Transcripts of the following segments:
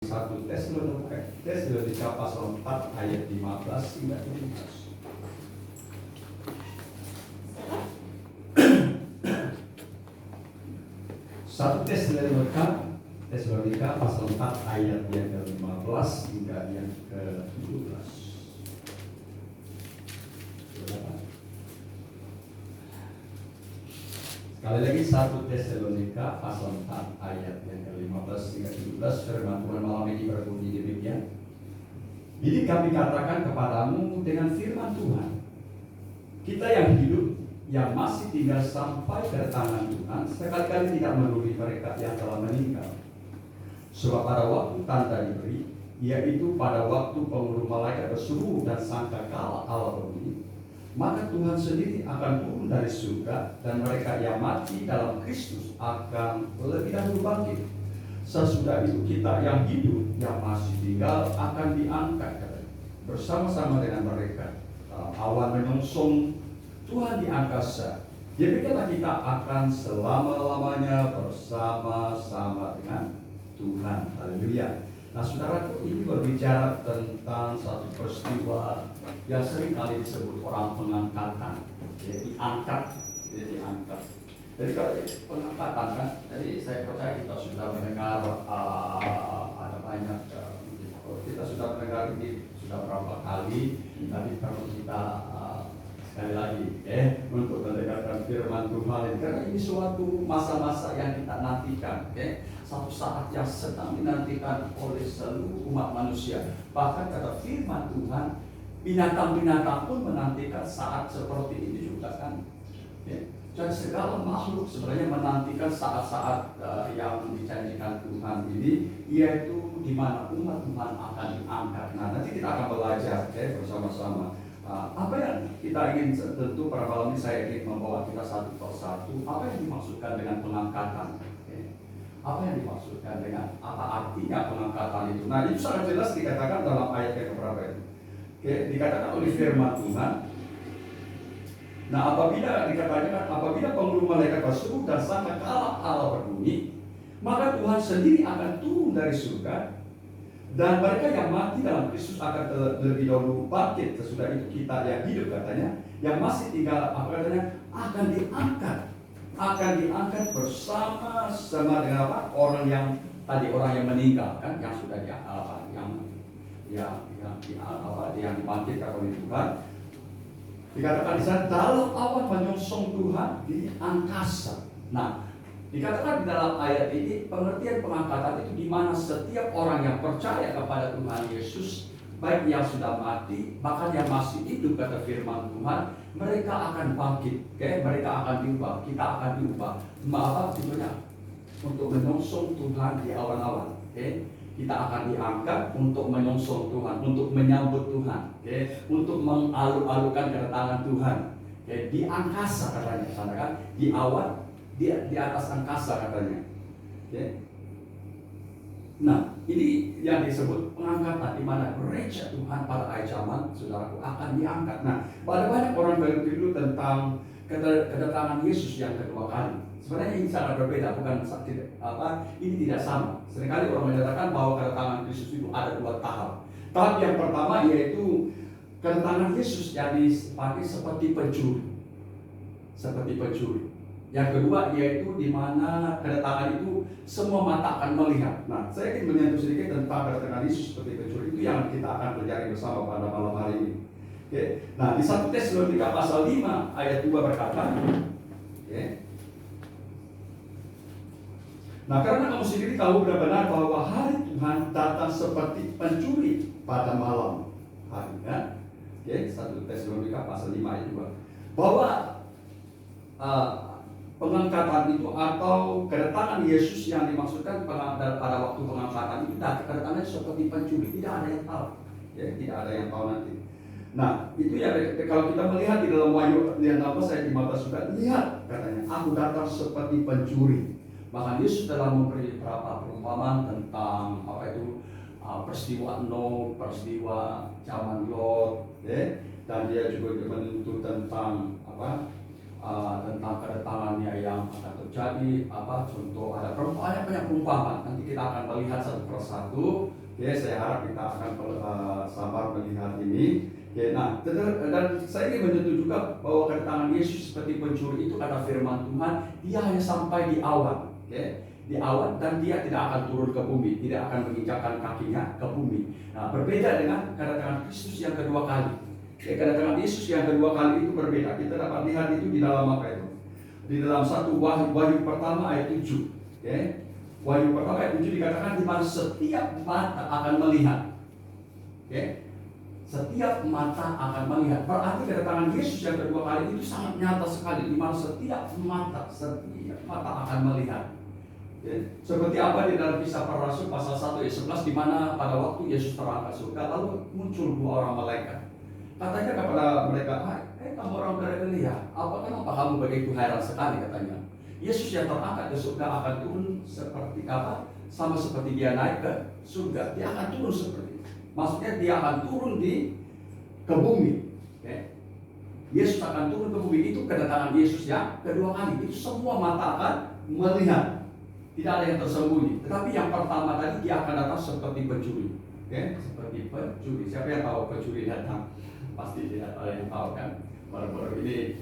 1 Tesalonika pasal 4 ayat 15 hingga 17. Satu Tesalonika pasal 4 ayat yang ke-15 hingga yang ke-17. Sekali lagi 1 Tesalonika pasal 4 ayat yang ke-15 hingga 17. Firman Tuhan malam ini berbunyi demikian. Jadi kami katakan kepadamu dengan firman Tuhan, kita yang hidup, yang masih tinggal sampai kedatangan Tuhan, sekali-kali tidak menuruni mereka yang telah meninggal. Sebab pada waktu tanda diberi, yaitu pada waktu penguruh malaikat berseru dan sangkakala Allah berbunyi, maka Tuhan sendiri akan turun dari surga, dan mereka yang mati dalam Kristus akan lebih dahulu bangkit. Sesudah itu kita yang hidup, yang masih tinggal akan diangkat bersama-sama dengan mereka dalam awan menyongsong Tuhan di angkasa. Demikianlah kita akan selama-lamanya bersama-sama dengan Tuhan. Haleluya. Nah, saudaraku, ini berbicara tentang satu peristiwa yang sering kali disebut orang pengangkatan, jadi diangkat. Jadi kalau pengangkatan kan, jadi saya percaya kita sudah mendengar ada banyak, kita sudah mendengar ini sudah berapa kali, tapi perlu kita sekali lagi, untuk mendengarkan firman Tuhan, karena ini suatu masa-masa yang kita nantikan, satu saat yang sedang dinantikan oleh seluruh umat manusia. Bahkan kata firman Tuhan, binatang-binatang pun menantikan saat seperti ini juga kan. Dan segala makhluk sebenarnya menantikan saat-saat yang dijanjikan Tuhan ini, yaitu di mana umat Tuhan akan diangkat. Nah, nanti kita akan belajar bersama-sama. Apa yang kita ingin, tentu pada malam ini saya ingin membawa kita satu persatu. Apa yang dimaksudkan dengan pengangkatan? Apa yang dimaksudkan dengan apa artinya pengangkatan itu? Nah, itu sangat jelas dikatakan dalam ayat yang keberapa itu. Dikatakan oleh firman Tuhan. Nah, apabila penguruh malaikat berseru dan sangkakala Allah berbunyi, maka Tuhan sendiri akan turun dari surga, dan mereka yang mati dalam Kristus akan lebih dahulu bangkit. Sesudah itu kita yang hidup, katanya, yang masih tinggal, akan diangkat bersama-sama dengan orang yang meninggal kan, yang sudah yang dibangkitkan oleh Tuhan. Dikatakan di sana dalam awan menyongsong Tuhan di angkasa. Nah, dikatakan di dalam ayat ini pengertian pengangkatan itu di mana setiap orang yang percaya kepada Tuhan Yesus, baik yang sudah mati, bahkan yang masih hidup, kata firman Tuhan, mereka akan bangkit, mereka akan diubah, kita akan diubah. Untuk menyongsong Tuhan di awan-awan, kita akan diangkat untuk menyongsong Tuhan, untuk menyambut Tuhan, untuk mengalu-alukan kedatangan Tuhan, di angkasa katanya, kan? Di awan, di atas angkasa katanya. Nah, ini yang disebut pengangkatan, di mana gereja Tuhan pada akhir zaman, saudaraku, akan diangkat. Nah, pada banyak orang berpikir tentang kedatangan Yesus yang kedua kali. Sebenarnya ini sangat berbeda, ini tidak sama. Seringkali orang menyatakan bahwa kedatangan Yesus itu ada dua tahap. Tahap yang pertama yaitu kedatangan Yesus yang dipakai seperti pencuri. Yang kedua yaitu di mana kedatangan itu semua mata akan melihat. Nah, saya ingin menyentuh sedikit tentang kedatangan Yesus seperti pencuri, itu yang kita akan pelajari bersama pada malam hari ini. Nah, di 1 Tesalonika pasal 5 ayat 2 berkata, nah, karena kamu sendiri tahu benar-benar bahwa hari Tuhan datang seperti pencuri pada malam hari. 1 Tesalonika pasal 5 ayat 2. Bahwa pengangkatan itu atau kedatangan Yesus yang dimaksudkan pada waktu pengangkatan itu, kedatangannya seperti pencuri. Tidak ada yang tahu. Tidak ada yang tahu nanti. Nah, itu ya, kalau kita melihat di dalam Wahyu yang saya di mata sudah lihat, katanya, aku datang seperti pencuri. Bahkan Yesus telah memberi beberapa perumpamaan tentang peristiwa Nuh, peristiwa zaman Lot, dan dia juga menuntut tentang tentang kedatangannya yang akan terjadi. Contoh ada banyak perumpamaan. Nanti kita akan melihat satu persatu. Oke, saya harap kita akan sabar melihat ini. Oke, nah, dan saya ingin menyentuh juga bahwa kedatangan Yesus seperti pencuri itu kata firman Tuhan, dia hanya sampai di awan. Oke, di awan, dan dia tidak akan turun ke bumi, tidak akan menginjakkan kakinya ke bumi. Nah, berbeda dengan kedatangan Kristus yang kedua kali. Oke, kedatangan Yesus yang kedua kali itu berbeda. Kita dapat lihat itu di dalam apa itu? Di dalam satu Wahyu pertama ayat 7. Oke. Wahyu pertama ayat 7 dikatakan di mana setiap mata akan melihat. Oke. Setiap mata akan melihat. Berarti kedatangan Yesus yang kedua kali itu sangat nyata sekali. Di mana setiap mata akan melihat. Oke. Seperti apa di dalam Kisah Para Rasul pasal 1 ayat 11, di mana pada waktu Yesus terangkat surga lalu muncul dua orang malaikat. Katanya kepada mereka, kamu orang Galilea, kenapa kamu begitu heran sekali, katanya. Yesus yang terangkat ke surga akan turun seperti apa? Sama seperti dia naik ke surga, dia akan turun seperti itu. Maksudnya dia akan turun ke bumi. Okay? Yesus akan turun ke bumi, itu kedatangan Yesus yang kedua kali. Itu semua mata akan melihat, tidak ada yang tersembunyi. Tetapi yang pertama tadi dia akan datang seperti pencuri. Okay? Seperti pencuri. Siapa yang tahu pencuri datang? Pasti tidak ada yang tahu kan. Baru-baru ini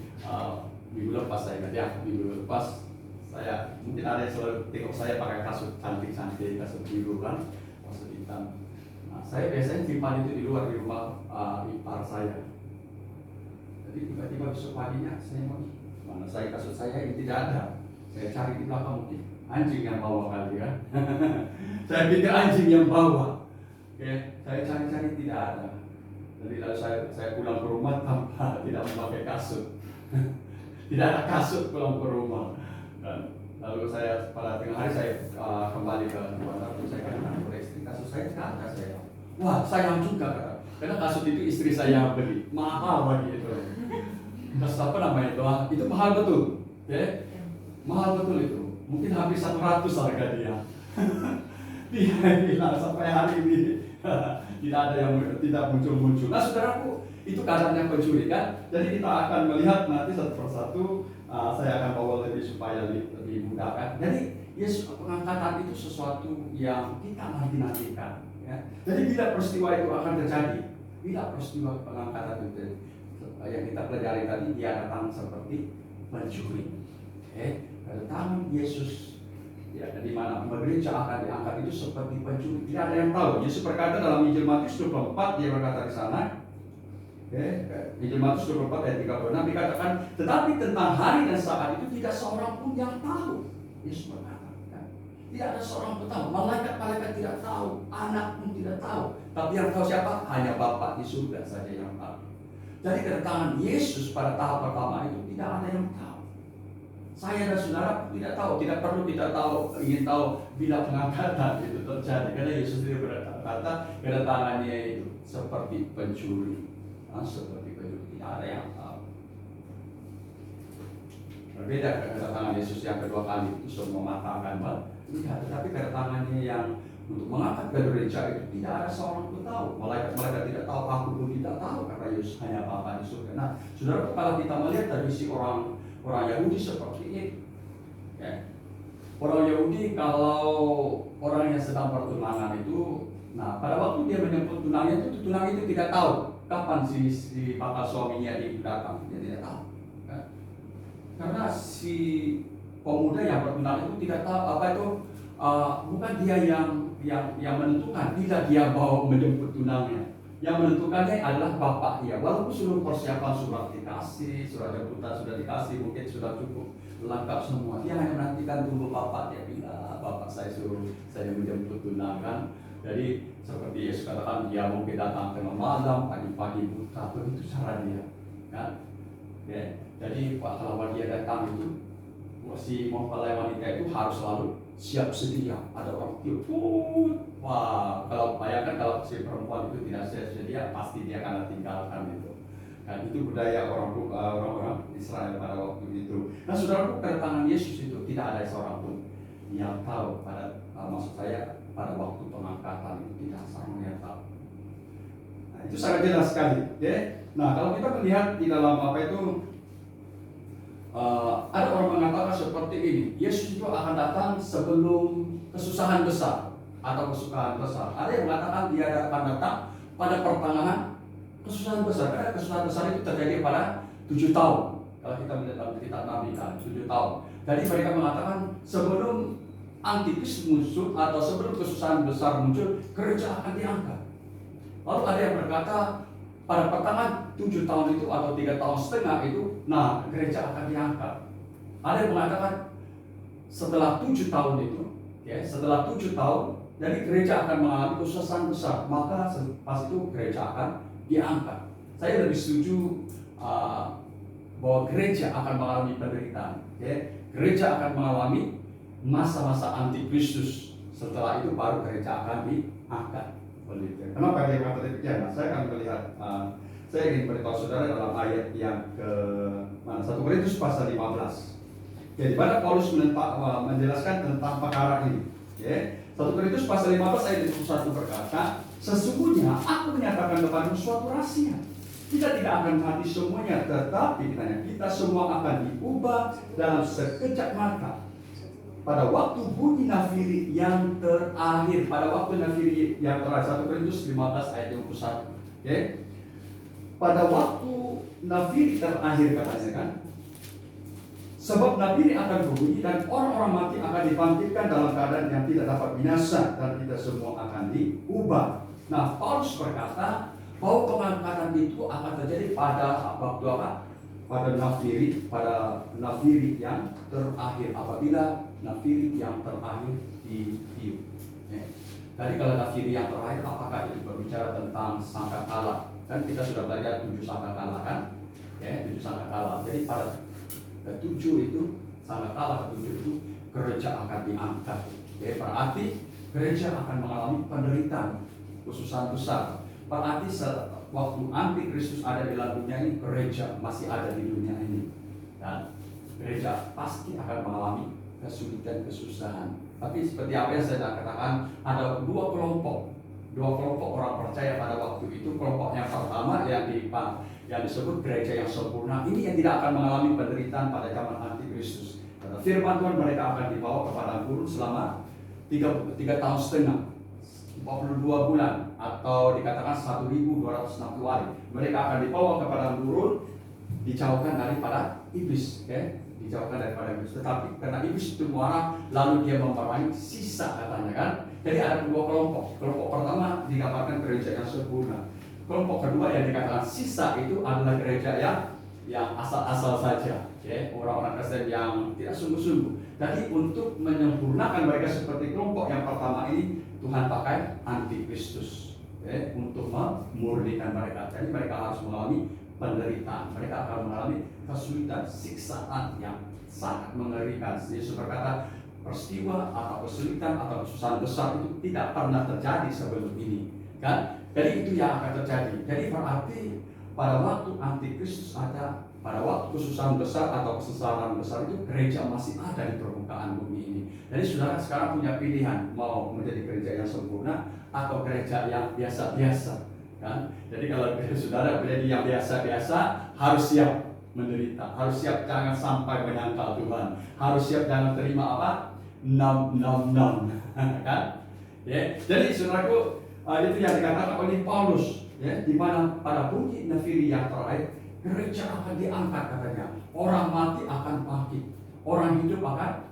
minggu lepas saya ingat ya, minggu lepas saya mungkin ada yang selalu tengok saya pakai kasut cantik-cantik, kasut biru kan, kasut hitam. Nah, saya biasanya simpan itu di luar di rumah ipar saya. Jadi tiba-tiba besok paginya saya mau, mana saya kasut saya ini tidak ada. Saya cari di belakang, mungkin anjing yang bawa kali kan. Saya pikir anjing yang bawa. Oke, saya cari-cari tidak ada. Jadi lalu saya pulang ke rumah tanpa tidak memakai kasut. Tidak ada kasut pulang ke rumah. Dan lalu saya pada tengah hari saya kembali ke rumah, saya katakan kepada istri, kasut saya tidak ada. Saya, wah sayang juga kata. Karena kasut itu istri saya beli, mahal lagi itu. Kasut apa namanya itu? Itu mahal betul, ya? Mahal betul itu. Mungkin habis 100 harga dia. Dia bilang sampai hari ini tidak ada yang tidak muncul-muncul. Nah, saudaraku, itu keadaannya pencuri kan. Jadi kita akan melihat nanti satu persatu. Saya akan bawa lebih supaya lebih mudah kan. Jadi Yesus pengangkatan itu sesuatu yang kita nanti-nantikan. Ya. Jadi bila peristiwa itu akan terjadi, bila peristiwa pengangkatan itu yang kita pelajari tadi, dia datang seperti pencuri. Kedatangan Yesus ya, di mana gereja akan diangkat itu seperti pencuri. Tidak ada yang tahu. Yesus berkata dalam Injil Matius 24, dia berkata di sana. Injil Matius 24 ayat 36 dikatakan, tetapi tentang hari dan saat itu tidak seorang pun yang tahu. Yesus berkata, kan? Tidak ada seorang pun tahu. Malaikat-malaikat tidak tahu, anak pun tidak tahu. Tapi yang tahu siapa? Hanya Bapa di surga saja yang tahu. Jadi kedatangan Yesus pada tahap pertama itu tidak ada yang tahu. Saya dan saudara tidak tahu, tidak perlu kita tahu, ingin tahu bila pengangkatan itu terjadi. Karena Yesus sendiri berkata kedatangannya itu seperti pencuri. Seperti pencuri, tidak ada yang tahu. Berbeda kedatangan Yesus yang kedua kali itu semua mata akan melihat. Tetapi kedatangannya yang untuk mengangkat ke gereja itu tidak ada seorang pun tahu. Malaikat tidak tahu, aku pun tidak tahu, karena Yesus hanya Bapa di surga. Nah, saudara, kalau kita melihat dari si orang Yahudi seperti ini, ya. Orang Yahudi kalau orang yang sedang pertunangan itu, nah pada waktu dia menyebut tunangnya itu tunang itu tidak tahu kapan si bakal suaminya itu datang, dia tidak tahu, kan? Karena si pemuda yang bertunangan itu tidak tahu apa itu, bukan dia yang menentukan, tidak dia bawa menjemput tunangnya. Yang menentukannya adalah bapak dia. Walaupun seluruh persiapan surat dikasih, surat jemputan sudah dikasih, mungkin sudah cukup lengkap semua. Dia hanya menantikan tunggu bapak dia bila bapak saya suruh saya menjemput tunang kan. Jadi seperti Yesus katakan, dia mungkin datang tengah malam, pagi-pagi buta, begitu cara dia, kan? Ya. Jadi kalau dia datang itu, si mempelai wanita itu harus selalu siap sedia. Ada orang tiup, wah, kalau bayangkan kalau si perempuan itu tidak siap sedia, pasti dia akan tinggalkan itu. Dan itu budaya orang Israel pada waktu itu. Nah, saudaraku, kedatangan Yesus itu tidak ada seorang pun yang tahu maksud saya pada waktu pengangkatan itu tidak seorang yang tahu. Nah, itu sangat jelas sekali, ya. Nah, kalau kita melihat di dalam apa itu Ada orang mengatakan seperti ini, Yesus itu akan datang sebelum kesusahan besar atau kesukahan besar. Ada yang mengatakan dia akan datang pada pertengahan kesusahan besar. Karena kesusahan besar itu terjadi pada 7 tahun. Kalau kita melihat dalam kitab Nabi kan, 7 tahun. Jadi mereka mengatakan sebelum antikris muncul atau sebelum kesusahan besar muncul, gereja akan diangkat. Lalu ada yang berkata pada pertengahan 7 tahun itu atau 3 tahun setengah itu, nah gereja akan diangkat. Ada yang mengatakan setelah 7 tahun itu, ya, setelah 7 tahun, jadi gereja akan mengalami kesusahan besar, maka pas itu gereja akan diangkat. Saya lebih setuju bahwa gereja akan mengalami penderitaan. Ya. Gereja akan mengalami masa-masa antikristus. Setelah itu baru gereja akan diangkat. Kenapa dia kata demikian? Nah, saya akan melihat, saya ingin beritahu saudara dalam ayat yang ke 1 Korintus pasal 15. Jadi pada Paulus menjelaskan tentang perkara ini. Ya. 1 Korintus pasal 15 ayat 21 berkata, sesungguhnya aku menyatakan kepadamu suatu rahasia. Kita tidak akan mati semuanya, tetapi kita semua akan diubah dalam sekejap mata. Pada waktu bunyi nafiri yang terakhir, pada waktu nafiri yang terakhir, 1 Korintus 15 ayat 21. Okay? Pada waktu nafiri terakhir katanya kan, sebab nafiri akan berbunyi dan orang-orang mati akan dibangkitkan dalam keadaan yang tidak dapat binasa dan kita semua akan diubah. Nah, Paulus berkata bahwa pengangkatan itu akan terjadi pada waktu apa? Pada nafiri yang terakhir, apabila nafiri yang terakhir ditiup. Ya. Jadi kalau nafiri yang terakhir, apakah itu berbicara tentang sangkakala? Kan kita sudah belajar 7 sangkakala kan? Ya, 7 sangkakala. Jadi pada ke-7 itu, sangkakala ke-7 itu gereja akan diangkat. Ya, berarti gereja akan mengalami penderitaan, kesusahan besar. Berarti waktu antikristus ada di dalam dunia ini, gereja masih ada di dunia ini. Dan gereja pasti akan mengalami kesulitan, kesusahan. Tapi seperti apa yang saya katakan, ada dua kelompok orang percaya pada waktu itu. Kelompok yang pertama yang disebut gereja yang sempurna, ini yang tidak akan mengalami penderitaan pada zaman antikristus. Kata firman Tuhan, mereka akan dibawa ke padang gurun selama 3 tahun setengah, 42 bulan, atau dikatakan 1260 hari. Mereka akan dibawa ke padang gurun, dijauhkan daripada iblis, ya? Dijauhkan daripada iblis. Tetapi karena iblis itu marah, lalu dia memerangi sisa, katanya kan. Jadi ada dua kelompok. Kelompok pertama digambarkan gereja yang sempurna. Kelompok kedua yang dikatakan sisa itu adalah gereja yang asal-asal saja, ya? Orang-orang Kristen yang tidak sungguh-sungguh. Jadi untuk menyempurnakan mereka seperti kelompok yang pertama ini, Tuhan pakai antikristus, ya, untuk memurnikan mereka. Jadi mereka harus mengalami penderitaan, mereka akan mengalami kesulitan, siksaan yang sangat mengerikan. Yesus berkata, peristiwa atau kesulitan atau kesusahan besar itu tidak pernah terjadi sebelum ini, kan? Jadi itu yang akan terjadi. Jadi berarti pada waktu antikristus ada, pada waktu kesusahan besar atau kesesaran besar itu, gereja masih ada di permukaan bumi ini. Jadi saudara sekarang punya pilihan, mau menjadi gereja yang sempurna atau gereja yang biasa-biasa, kan? Jadi kalau saudara menjadi yang biasa-biasa, harus siap menderita, harus siap jangan sampai menyangkal Tuhan, harus siap jangan terima apa? Nom, kan? Ya. Jadi saudaraku, itu yang dikatakan oleh Paulus, ya, di mana pada bunyi nafiri yang terakhir, gereja akan diangkat, katanya. Orang mati akan bangkit, orang hidup akan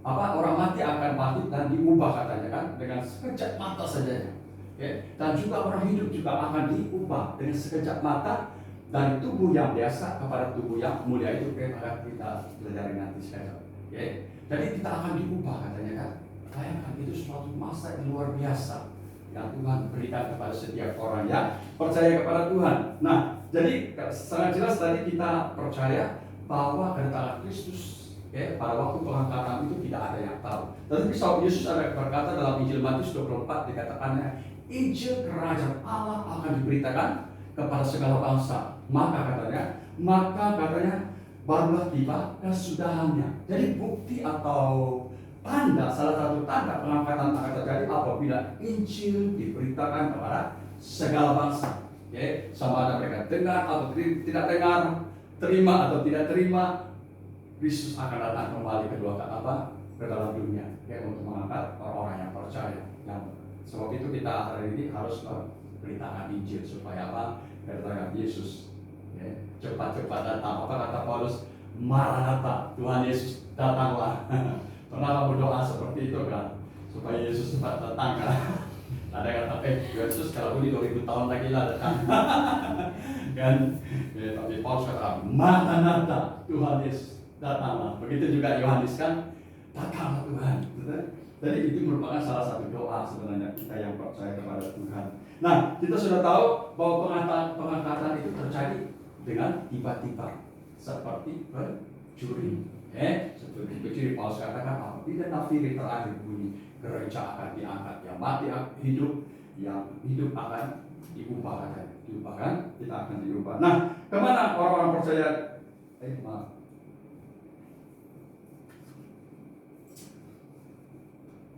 orang mati akan bangkit dan diubah, katanya kan, dengan sekejap mata saja. Ya. Dan juga orang hidup juga akan diubah dengan sekejap mata dari tubuh yang biasa kepada tubuh yang mulia. Itu akan kita pelajari nanti sekarang. Ya. Jadi kita akan diubah, katanya kan. Bayangkan, itu suatu masa yang luar biasa yang Tuhan berikan kepada setiap orang yang percaya kepada Tuhan. Nah, jadi sangat jelas tadi kita percaya bahwa kedatangan Kristus, ya, pada waktu pengangkatan itu tidak ada yang tahu. Tetapi Yesus ada berkata dalam Injil Matius 24, dikatakannya, Injil kerajaan Allah akan diberitakan kepada segala bangsa. Maka katanya barulah tiba kesudahannya. Jadi bukti atau tanda, salah satu tanda pengangkatan akan terjadi apabila Injil diberitakan kepada segala bangsa. Ya, sama ada mereka dengar atau tidak dengar, terima atau tidak terima, Kristus akan datang kembali kedua kali ke dalam dunia, ya, untuk mengangkat orang-orang yang percaya. Yang sebab itu kita hari ini harus memberitakan Injil supaya apa? Kedatangan Yesus, ya, cepat-cepat datang. Apa kata Paulus? Maranatha, Tuhan Yesus datanglah. Pernah berdoa seperti itu kan? Supaya Yesus cepat datang kan? Ada yang kata, Yesus kalau ini 2000 tahun lagi lah datang. Kan? Ya, tapi Paulus kata, Maranatha, Tuhan Yesus datanglah. Begitu juga Yohanes kan, datanglah Tuhan. Jadi itu merupakan salah satu doa sebenarnya kita yang percaya kepada Tuhan. Nah, kita sudah tahu bahwa pengangkatan itu terjadi dengan tiba-tiba, seperti pencuri. Seperti pencuri, Paulus katakan apabila nafiri terakhir bunyi, gereja akan diangkat, yang mati hidup, yang hidup akan diubah, kita akan diubah. Nah, kemana orang-orang percaya?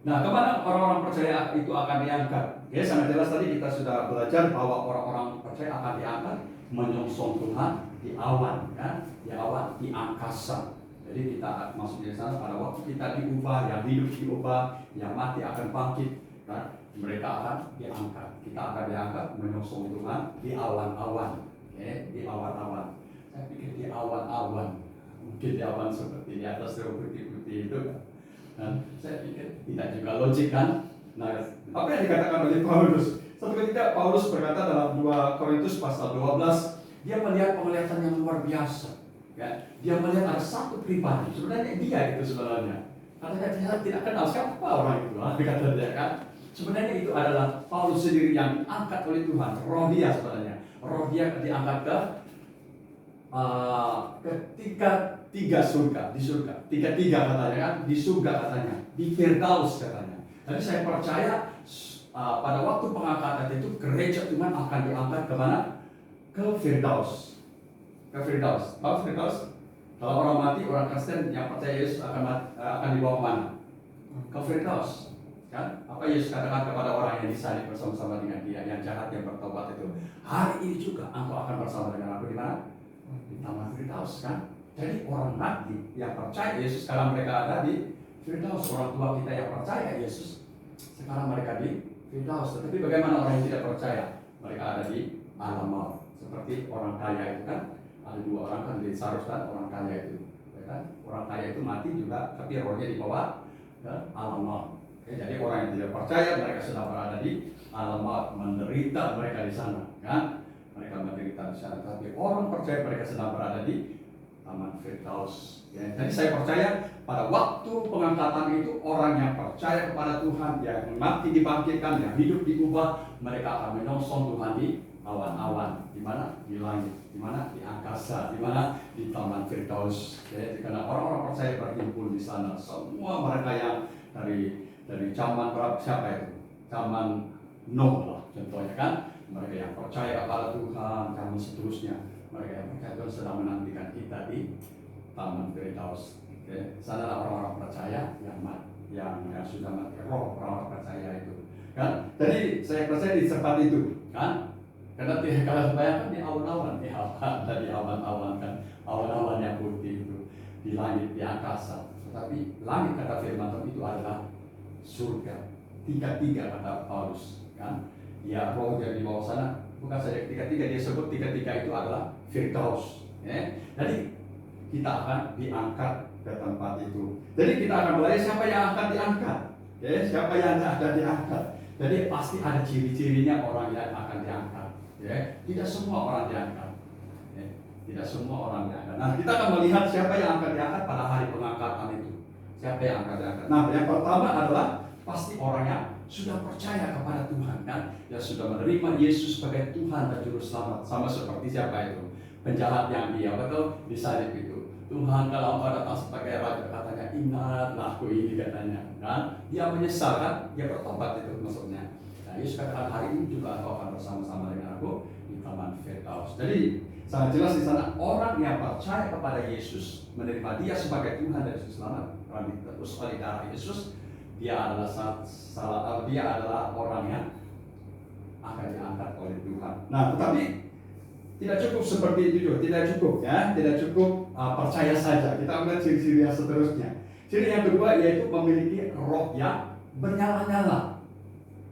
Nah, kemana orang-orang percaya itu akan diangkat? Ya, sangat jelas tadi kita sudah belajar bahwa orang-orang percaya akan diangkat menyongsong Tuhan di awan, ya, di awan, di angkasa. Jadi kita masuk di sana pada waktu kita diubah, yang hidup diubah, yang mati akan bangkit, kan? Mereka akan diangkat. Kita akan diangkat menyongsong Tuhan di awan-awan, ya, di awan-awan. Saya pikir di awan-awan, mungkin di awan seperti di atas putih-putih itu. Dan saya pikir tidak juga logik kan. Nah, apa yang dikatakan oleh Paulus? Satu ketika Paulus berkata dalam 2 Korintus pasal 12, dia melihat penglihatan yang luar biasa. Ya, dia melihat ada satu pribadi, sebenarnya dia itu sebenarnya. Katanya dia tidak kenal siapa orang itu, kata dia kan. Sebenarnya itu adalah Paulus sendiri yang diangkat oleh Tuhan. Roh dia sebenarnya. Roh dia diangkat ke tiga surga, di surga, tiga katanya kan, di surga katanya, di Firdaus katanya. Jadi saya percaya pada waktu pengangkatan itu gereja Tuhan akan diangkat kemana? Ke Firdaus, ke Firdaus. Tahu Firdaus? Kalau orang mati, orang Kristen yang percaya Yesus akan dibawa kemana? Ke Firdaus, kan? Apa Yesus katakan kepada orang yang disalib bersama-sama dengan dia, yang jahat yang bertobat itu? Hari ini juga engkau akan bersama dengan aku di mana? Di Taman Firdaus, kan? Jadi orang mati yang percaya Yesus sekarang mereka ada di Firdaus. Orang tua kita yang percaya Yesus sekarang mereka di Firdaus. Tetapi bagaimana orang yang tidak percaya? Mereka ada di alam maut. Seperti orang kaya itu kan, ada dua orang kan di Sarus kan, orang kaya itu, ya kan? Orang kaya itu mati juga, tapi rohnya dibawa ke alam maut. Jadi orang yang tidak percaya mereka sedang berada di alam maut, menderita mereka di sana, kan? Mereka menderita di sana. Tapi orang percaya mereka sedang berada di Taman Firdaus. Ya, jadi saya percaya pada waktu pengangkatan itu orang yang percaya kepada Tuhan, yang mati dibangkitkan, yang hidup diubah, mereka akan menyongsong Tuhan di awan-awan. Di mana? Di langit. Di mana? Di angkasa. Di mana? Di Taman Firdaus. Ya, karena orang-orang percaya berhimpun di sana. Semua mereka yang dari zaman siapa itu? Zaman Nuh lah contohnya kan. Mereka yang percaya kepada Tuhan, kami seterusnya. Mereka yang percaya Tuhan sedang menantikan kita di Taman Firdaus. Sanalah orang-orang percaya yang sudah mati roh, orang-orang percaya itu. Kan? Jadi saya percaya di tempat itu, kan? Karena kalau bayangkan di awan-awan, di awan-awan kan, awan-awan yang putih itu di langit, di angkasa. Tetapi langit kata firman Tuhan itu adalah surga. Tiga kata Paulus, kan? Ya, roh yang di bawah sana bukan saja tiga dia sebut tiga itu adalah Firdaus. Ya. Jadi kita akan diangkat ke tempat itu. Jadi kita akan belajar siapa yang akan diangkat. Ya, siapa yang akan diangkat. Jadi pasti ada ciri-cirinya orang yang akan diangkat. Ya, tidak semua orang diangkat. Ya, tidak semua orang diangkat. Nah, kita akan melihat siapa yang akan diangkat pada hari pengangkatan itu. Siapa yang akan diangkat? Nah, yang pertama adalah pasti orang yang sudah percaya kepada Tuhan, kan? Yang sudah menerima Yesus sebagai Tuhan dan Juru Selamat. Sama seperti siapa itu? Penjahat yang dia disalib itu. Tuhan, kalau engkau datang sebagai raja, katanya ingatlah aku ini, katanya, kan? Dia menyesal, kan? Dia bertobat itu maksudnya. Nah, Yesus katakan hari ini juga engkau akan bersama-sama dengan aku di Taman Firdaus. Jadi sangat jelas di sana orang yang percaya kepada Yesus, menerima Dia sebagai Tuhan dan Juru Selamat, orang ditebus oleh darah Yesus. Dia adalah orang yang akan diangkat oleh Tuhan. Nah, tetapi tidak cukup seperti itu juga, tidak cukup ya, tidak cukup percaya saja. Kita melihat ciri-ciri yang seterusnya. Ciri yang kedua yaitu memiliki roh yang bernyala-nyala.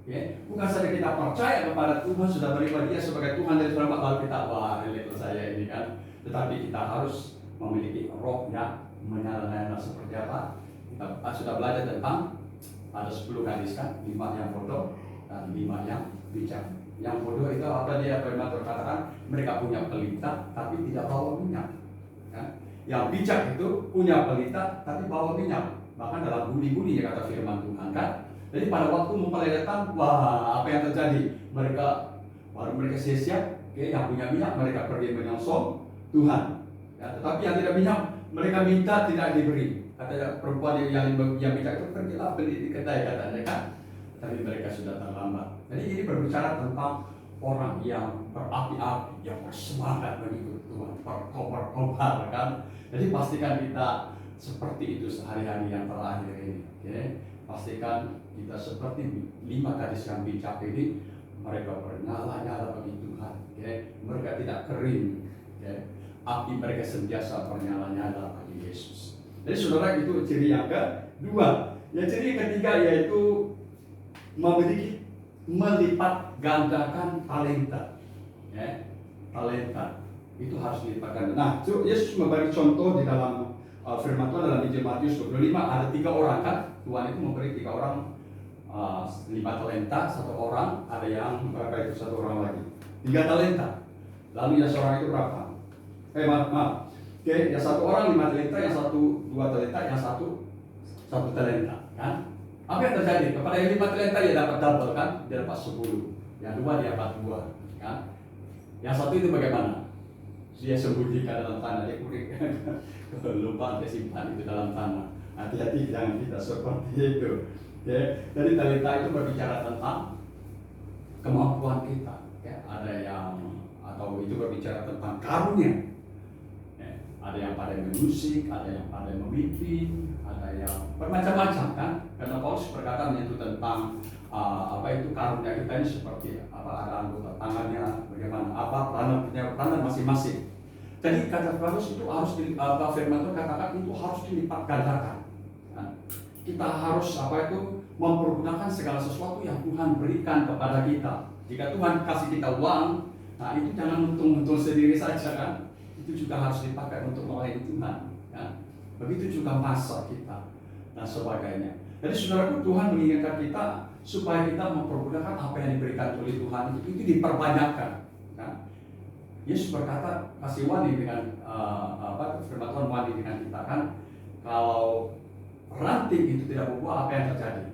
Ya, bukan saja kita percaya kepada Tuhan, sudah menerima Dia sebagai Tuhan dan selamat, lalu kita wah relate saya ini kan. Tetapi kita harus memiliki roh yang menyala-nyala. Seperti apa? Kita sudah belajar tentang ada 10 gadis kan, 5 yang bodoh dan 5 yang bijak. Yang bodoh itu apa dia firman terkatakan mereka punya pelita tapi tidak bawa minyak. Ya. Yang bijak itu punya pelita tapi bawa minyak. Bahkan dalam bunyi-bunyi ya kata firman Tuhan kan. Jadi pada waktu mempelai datang, wah apa yang terjadi? Mereka sia-sia, yang punya minyak mereka pergi menyongsong Tuhan. Ya, tetapi yang tidak minyak mereka minta tidak diberi. Kata perempuan yang bijak itu pergilah beli di kedai katanya kan. Tapi mereka sudah terlambat. Jadi ini berbicara tentang orang yang berapi-api, yang bersemangat mengikut Tuhan, berkobar-kobar kan. Jadi pastikan kita seperti itu sehari-hari yang terakhir ini. Okay? Pastikan kita seperti 5 gadis yang bijak ini, mereka bernyala-nyala bagi Tuhan. Okay? Mereka tidak kering. Okay? Api mereka sentiasa bernyala-nyala bagi Yesus. Jadi saudara, itu ciri yang kedua. Yang ciri yang ketiga yaitu memiliki melipat gandakan talenta. Ya, talenta itu harus dilipat ganda. Nah, Yesus memberi contoh di dalam firman Tuhan dalam Injil Matius 25, ada 3 orang kan. Tuhan itu memberi 3 orang 5 talenta, 1 orang, ada yang berapa itu 1 orang lagi 3 talenta. Lalu yang seorang itu berapa? Maaf. Oke, yang 1 orang 5 talenta, yang 1 2 talenta, yang 1 talenta kan. Apa yang terjadi? Kepada yang 5 talenta dia dapat double kan, dia dapat 10. Yang 2 dia dapat 2 kan. Yang 1 itu bagaimana? Dia sembunyikan dalam tanah, dia kurik lupa dia simpan itu dalam tanah. Hati-hati jangan kita seperti itu. Ya, jadi talenta itu berbicara tentang kemampuan kita. Ya, ada yang atau itu berbicara tentang karunia. Ya, ada yang pandai bermusik, ada yang pandai memimpin, ada yang bermacam-macam kan. Karena Paulus berkata menyentuh tentang apa itu karunia kita ini seperti apa, ada anggota tangannya, bagaimana apa peranan masing-masing. Jadi kata Paulus itu harus firman Tuhan katakan itu harus dilipat gandakan. Nah, kita harus apa itu mempergunakan segala sesuatu yang Tuhan berikan kepada kita. Jika Tuhan kasih kita uang, nah itu jangan untung-untung sendiri saja kan. Itu juga harus dipakai untuk melayani Tuhan. Ya. Begitu juga masa kita dan sebagainya. Jadi saudaraku, Tuhan menginginkan kita supaya kita mempergunakan apa yang diberikan oleh Tuhan itu diperbanyakkan. Ya. Yesus berkata, kasih wani dengan firman Tuhan wani dengan kita kan. Kalau ranting itu tidak berbuah, apa yang terjadi?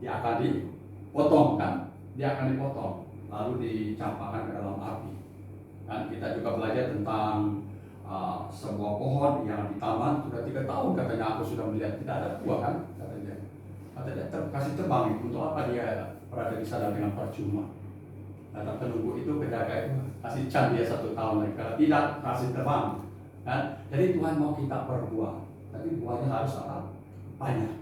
Dia akan dipotong kan? Dia akan dipotong, lalu dicampakkan ke dalam api. Dan kita juga belajar tentang sebuah pohon yang di taman sudah 3 tahun katanya aku sudah melihat tidak ada buah kan? Katanya kasih tebang untuk apa dia berada di sana dengan percuma. Kata penunggu itu penjaga itu kasih can dia 1 tahun lagi. Kalau tidak kasih tebang kan? Jadi Tuhan mau kita berbuah, tapi buahnya harus apa? Banyak.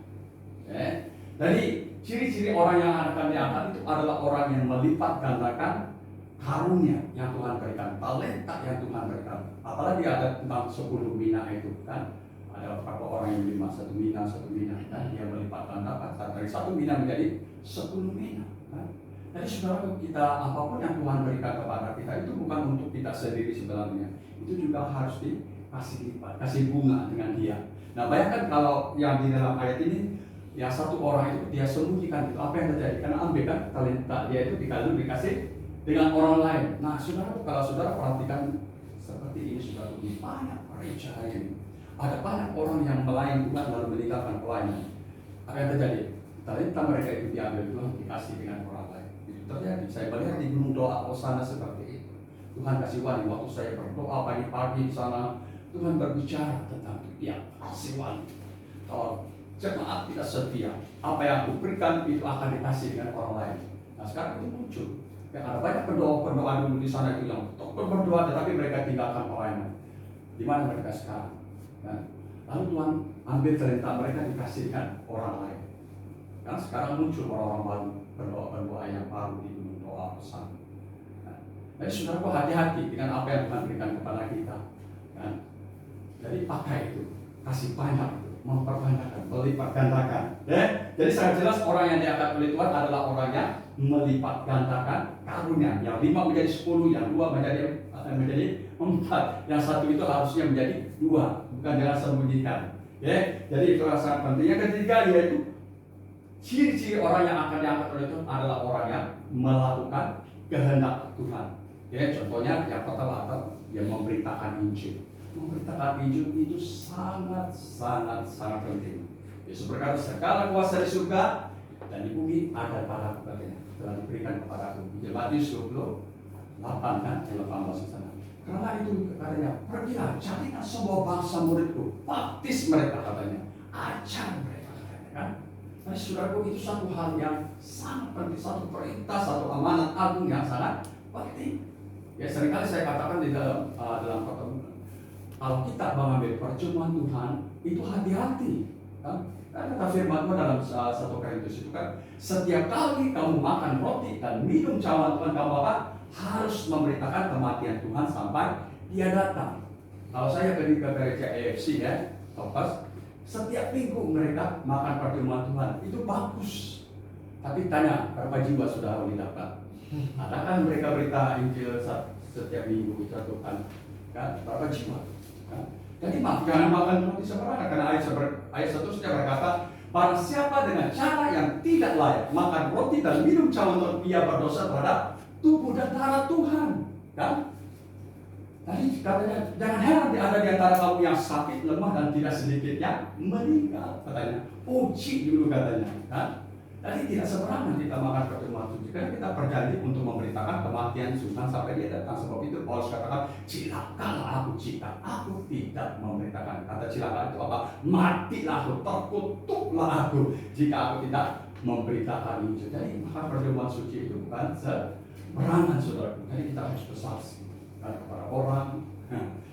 Jadi ciri-ciri orang yang akan diangkat itu adalah orang yang melipat gandakan karunia yang Tuhan berikan, talenta yang Tuhan berikan. Apalagi ada tentang 10 mina itu kan, ada beberapa orang yang 1 mina dan dia melipat gandakan dari 1 mina menjadi 10 mina kan? Jadi saudara, kita apapun yang Tuhan berikan kepada kita itu bukan untuk kita sendiri sebenarnya, itu juga harus dikasih lipat, kasih bunga dengan dia. Nah bayangkan kalau yang di dalam ayat ini, yang 1 orang itu dia sembunyikan itu, apa yang terjadi? Karena ambil kan talenta dia itu dikasih dengan orang lain. Nah saudara, kalau saudara perhatikan seperti ini, saudara, di banyak gereja ini ada banyak orang yang melayani Tuhan lalu meninggalkan pelayanan. Apa yang terjadi? Talenta mereka itu diambil Tuhan, dikasih dengan orang lain. Itu terjadi. Saya melihat di gunung doa Hosana seperti itu. Tuhan kasih wani waktu saya berdoa pagi-pagi di sana, Tuhan berbicara tentang dia kasih wani. Kalau jemaat tidak setia, apa yang aku berikan itu akan dikasih dengan orang lain. Nah sekarang itu muncul. Ya, ada banyak pendoa dulu di sana itu yang berdoa, tetapi mereka tinggalkan pelayanan. Di mana mereka sekarang? Nah, lalu Tuhan ambil talenta mereka dikasihkan orang lain. Karena sekarang muncul orang-orang baru berdoa yang baru di gunung doa pesan. Nah, jadi saudara, hati-hati dengan apa yang Tuhan berikan kepada kita. Nah, Jadi pakai itu, kasih banyak, memperbanyakkan, melipat gandakan. Ya, jadi sangat jelas orang yang diangkat oleh Tuhan adalah orang yang melipat gandakan karunia. Yang 5 menjadi 10, yang 2 menjadi 4, yang 1 itu harusnya menjadi 2, bukan dengan sembunyikan. Ya, jadi itu sangat penting. Yang ketiga yaitu ciri-ciri orang yang akan diangkat oleh Tuhan adalah orang yang melakukan kehendak Tuhan. Ya, contohnya yang pertama adalah yang memberitakan Injil. Memberitakan Injil itu sangat penting. Yesus berkata, segala kuasa di surga dan di bumi ada padaku, katanya, telah diberikan kepadaku. Matius 28 kan, 18 di sana. Karena itu katanya, pergilah, jadikan semua bangsa muridku, baptis mereka, katanya, ajar mereka, katanya kan. Nah, saudaraku, itu satu hal yang sangat penting, satu perintah, satu amanat agung yang sangat penting. Ya, seringkali saya katakan di dalam pertemuan, kalau kita mengambil percuma Tuhan, itu hati-hati. Kan? Karena firman Tuhan dalam 1 Korintus itu kan, setiap kali kamu makan roti dan minum cawan Tuhan, kamu apa? Harus memberitakan kematian Tuhan sampai Dia datang. Kalau saya pergi ke gereja AFC ya, Topas, setiap minggu mereka makan percuma Tuhan, itu bagus. Tapi tanya, berapa jiwa sudah didapat? Adakah mereka berita Injil setiap minggu itu Tuhan? Kan? Berapa jiwa? Jadi jangan makan roti sembarangan, karena ayat seterusnya berkata, barang siapa dengan cara yang tidak layak makan roti dan minum cawan Tuhan, ia berdosa terhadap tubuh dan darah Tuhan. Kan? Tadi katanya, jangan heran ada di antara kamu yang sakit, lemah dan tidak sedikit yang meninggal, katanya. Uji dulu, katanya. Kan? Jadi tidak sembarangan kita makan percuma Tuhan. Karena kita berjanji untuk memberitakan kematian Tuhan sampai Dia datang. Sebab itu Paulus katakan, cilakalah aku jika aku tidak memberitakan. Kata cilaka itu apa? Matilah aku, terkutuklah aku jika aku tidak memberitakan Injil. Jadi makan perjamuan suci itu bukan sembarangan, saudara. Jadi kita harus bersaksi kepada orang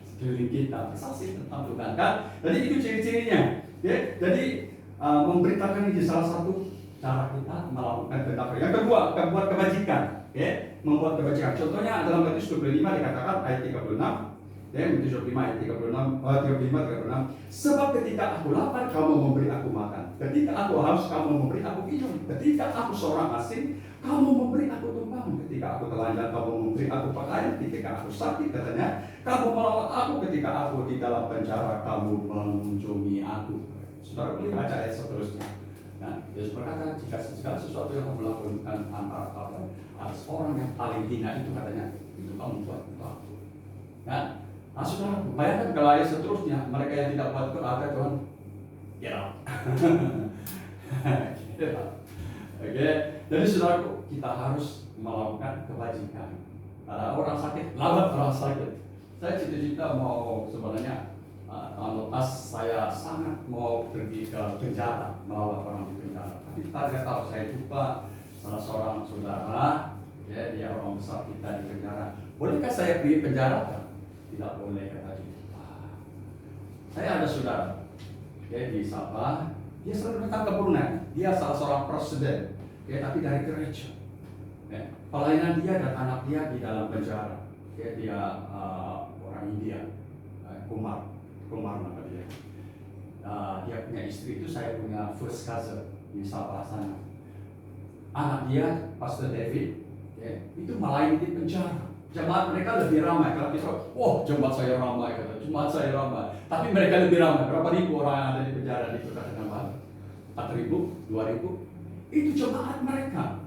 sekeliling kita, bersaksi tentang Tuhan. Kan? Jadi itu ciri-cirinya. Ya? Jadi memberitakan Injil salah satu cara kita melakukan kehendak. Yang kedua, membuat kebajikan. Ya, membuat kebajikan. Contohnya dalam Matius 25 dikatakan ayat 36. Ya, Matius 25 ayat 35. Sebab ketika aku lapar, kamu memberi aku makan. Ketika aku haus, kamu memberi aku minum. Ketika aku seorang asing, kamu memberi aku tumpang. Ketika aku telanjang, kamu memberi aku pakaian. Ketika aku sakit, katanya, kamu merawat aku. Ketika aku di dalam penjara, kamu mengunjungi aku. Saudara boleh baca ayat seterusnya. Nah, Yesus berkata, jika segala sesuatu yang kamu lakukan antara kalian, ada orang yang paling hina itu, katanya, itu kamu buat untuk aku. Nah, saudara, bayangkan kalau ayat seterusnya, mereka yang tidak buat itu ada Tuhan, ya. Oke, jadi saudaraku, kita harus melakukan kebajikan. Ada orang sakit, lawan orang sakit. Saya cita-cita mau sebenarnya lepas saya sangat mau pergi ke penjara, merawat orang di penjara. Tapi kita tidak tahu, saya jumpa salah seorang saudara, ya, dia orang besar kita di penjara. Bolehkah saya pergi penjara? Tidak boleh, kata dia. Saya ada saudara, ya, di Sabah, dia selalu datang ke Brunei. Dia salah seorang presiden, ya, tapi dari gereja. Ya, pelayanan dia dan anak dia di dalam penjara. Ya, dia orang India, Kumar nama dia. Dia punya istri itu, saya punya first cousin di Sabah sana. Anak dia, Pastor David, ya, itu melayani di penjara. Jemaat mereka lebih ramai. Kalau kita, oh jemaat saya ramai, kata jemaat saya ramai. Tapi mereka lebih ramai. Berapa ribu orang yang ada di penjara di kota Kinabalu? 4.000, 2.000. Itu jemaat mereka.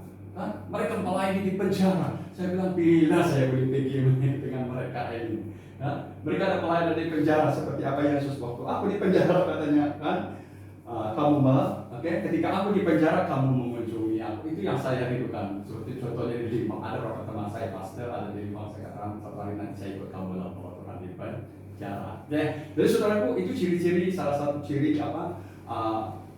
Mereka melayani di penjara. Saya bilang, bila saya boleh pergi dengan mereka ini. Mereka ada pelayanan di penjara seperti apa Yesus waktu aku di penjara, katanya kan, kamu ketika aku di penjara kamu mengunjungi aku. Itu yang saya rindukan. Seperti contohnya di Limang, ada beberapa teman saya pastor ada di Limang, saya katakan satu hari nanti saya ikut kamu dalam pelayanan di penjara. Jadi saudaraku, itu ciri-ciri, salah satu ciri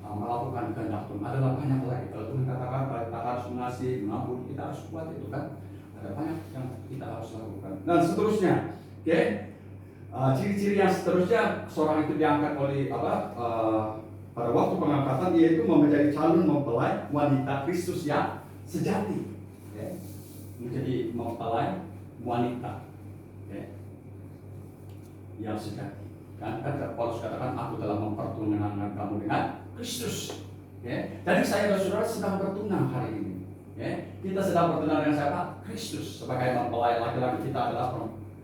melakukan kehendak Tuhan. Adalah banyak lagi. Kalau Tuhan katakan kita harus mengasihi, mengampuni, kita harus kuat, itu kan ada banyak yang kita harus lakukan. Dan seterusnya. Ciri-ciri yang seterusnya seorang itu diangkat oleh pada waktu pengangkatan, yaitu menjadi calon mempelai wanita Kristus yang sejati. Menjadi mempelai wanita yang sejati. Kan Paulus katakan, aku telah mempertunangkan kamu dengan Kristus. Ya. Jadi saya dan saudara sedang bertunang hari ini. Ya. Kita sedang bertunang dengan siapa? Kristus. Sebagai mempelai laki-laki, kita adalah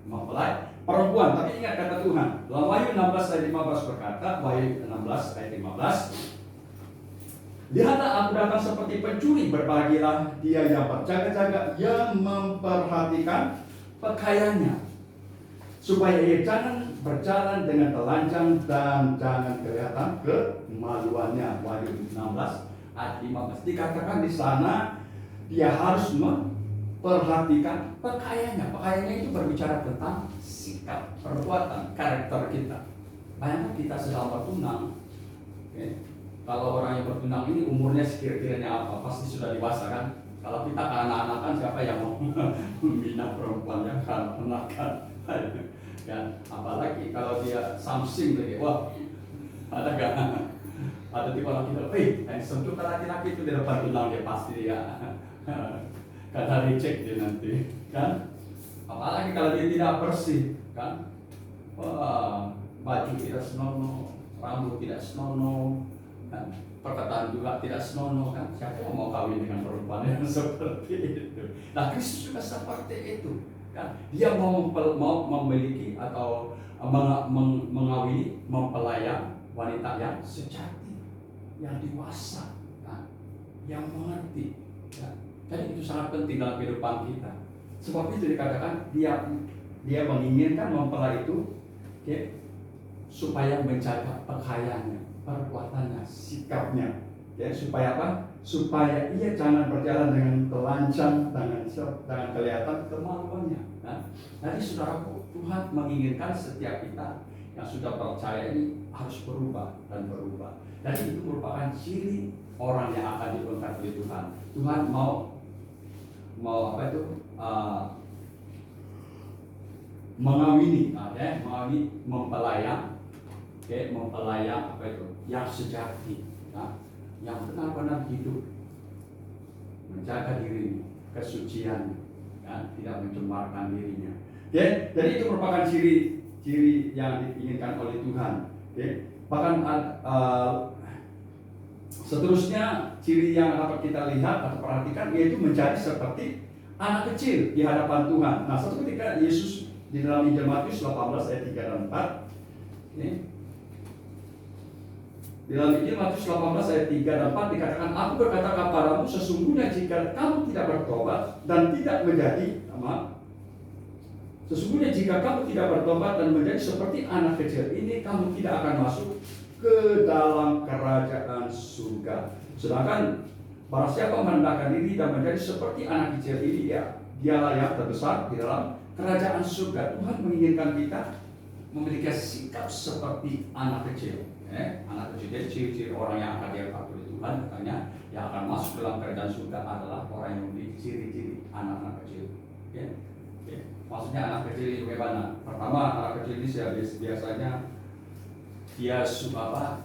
mempelai perempuan. Tapi ingat kata Tuhan dalam Wahyu 16 ayat 15 berkata, Wahyu 16 ayat 15, lihatlah aku datang seperti pencuri, berbahagialah dia yang berjaga-jaga, yang memperhatikan pakaiannya, supaya ia jangan berjalan dengan telanjang dan jangan kelihatan kemaluannya. Wahyu 16 ayat 15 dikatakan di sana dia harus memperhatikan pakaiannya. Pakaiannya itu berbicara tentang sikap, perbuatan, karakter kita. Bayangkan kita sedang bertunang. Kalau orang yang bertunang ini umurnya sekira-kiranya apa? Pasti sudah dewasa kan? Kalau kita anak-anakan, siapa yang mau membina perempuan yang kanak-kanakan? Ya, apalagi kalau dia something lagi, wah, ada gak? Ada tipe laki kita, sentuh laki-laki itu di depan tunang dia pasti dia kata reject dia nanti, kan? Apalagi kalau dia tidak bersih, kan? Wah, baju tidak senonoh, rambut tidak senonoh, kan? Perkataan juga tidak senonoh, kan? Siapa yang mau kawin dengan perempuan yang seperti itu? Nah, Kristus juga seperti itu. Kan? Dia mau memiliki atau mengawini, mempelayan wanita yang sejati, yang dewasa, kan? Yang mengerti. Kan? Jadi itu sangat penting dalam kehidupan kita. Sebab itu dikatakan dia menginginkan mempelai itu, okay, supaya menjaga pakaiannya, perbuatannya, sikapnya, ya, supaya apa? Supaya ia jangan berjalan dengan telanjang, dengan kelihatan kemaluannya. Nah, jadi saudaraku, Tuhan menginginkan setiap kita yang sudah percaya ini harus berubah dan berubah. Jadi itu merupakan ciri orang yang akan diberkati oleh Tuhan. Tuhan mau apa itu? Mengawini, mempelayan, mempelayan apa itu? Yang sejati. Nah, yang benar-benar hidup, menjaga dirinya, kesucian, ya, tidak mencemarkan dirinya. Okay? Jadi itu merupakan ciri yang diinginkan oleh Tuhan. Okay? Bahkan seterusnya ciri yang dapat kita lihat atau perhatikan yaitu menjadi seperti anak kecil di hadapan Tuhan. Nah, suatu ketika Yesus di dalam Injil Matius 18 ayat 3 dan 4, ini di dalam Injil Matius 18 ayat 3 dan 4 dikatakan, aku berkata kepadamu, sesungguhnya jika kamu tidak bertobat dan tidak menjadi, sesungguhnya jika kamu tidak bertobat dan menjadi seperti anak kecil ini, kamu tidak akan masuk ke dalam kerajaan surga. Sedangkan barang siapa merendahkan diri dan menjadi seperti anak kecil ini, dialah yang terbesar di dalam kerajaan surga. Tuhan menginginkan kita memiliki sikap seperti anak kecil. Anak kecil, jadi ciri-ciri orang yang akan diangkat oleh Tuhan katanya yang akan masuk dalam kerajaan surga adalah orang yang memiliki ciri-ciri anak-anak kecil. Maksudnya anak kecil itu bagaimana? Pertama, anak kecil ini biasanya dia suka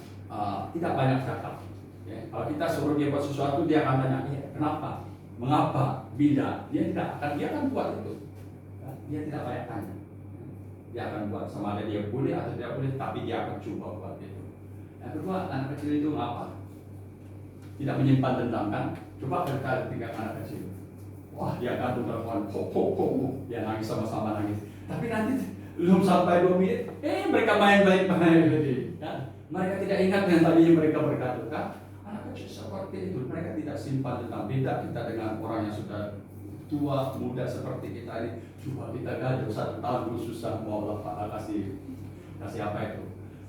tidak banyak cakap. Kalau kita suruh dia buat sesuatu, dia akan tanya, kenapa, mengapa, bila. Dia akan buat itu. Dia tidak banyak tanya. Dia akan buat, sama ada dia boleh atau tidak boleh, tapi dia akan coba buat itu. Yang kedua, anak kecil itu apa? Tidak menyimpan dendam, kan? Coba kita tinggal anak kecil. Wah, dia akan telepon, dia nangis sama-sama nangis. Tapi nanti belum sampai 2 menit, mereka main baik-baik lagi. Kan? Mereka tidak ingat yang tadinya mereka berkata, kan? Anak kecil seperti itu, mereka tidak simpan dendam. Beda kita dengan orang yang sudah tua, muda seperti kita ini. Coba kita gaduh 1 tahun dulu susah mau kasih apa itu?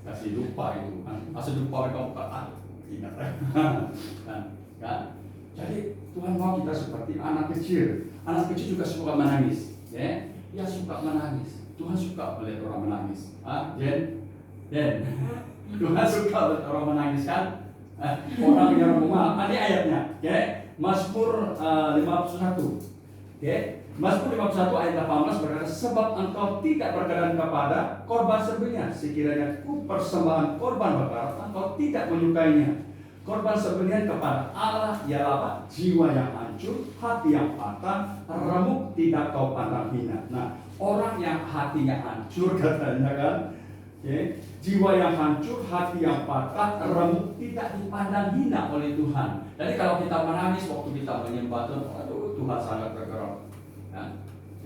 Kasih lupa itu kan, kasih lupa mereka ingat kan? Jadi Tuhan mau kita seperti anak kecil. Anak kecil juga suka menangis, ya? Dia suka menangis. Tuhan suka melihat orang menangis. Jen, Tuhan suka melihat orang menangis, kan? Orang yang rumah. Ini ayatnya, ya? Mazmur 51, ya? Mazmur 51 ayat 18 berkata, sebab engkau tidak berkenan kepada korban sembelihan, sekiranya ku persembahan korban bakar, engkau tidak menyukainya. Korban sembelihan kepada Allah ialah jiwa yang hancur, hati yang patah, remuk tidak kau pandang hina. Nah, orang yang hatinya hancur katanya kan, Jiwa yang hancur, hati yang patah, remuk, tidak dipandang hina oleh Tuhan. Jadi kalau kita menangis waktu kita menyembah Tuhan, aduh Tuhan sangat bergerak.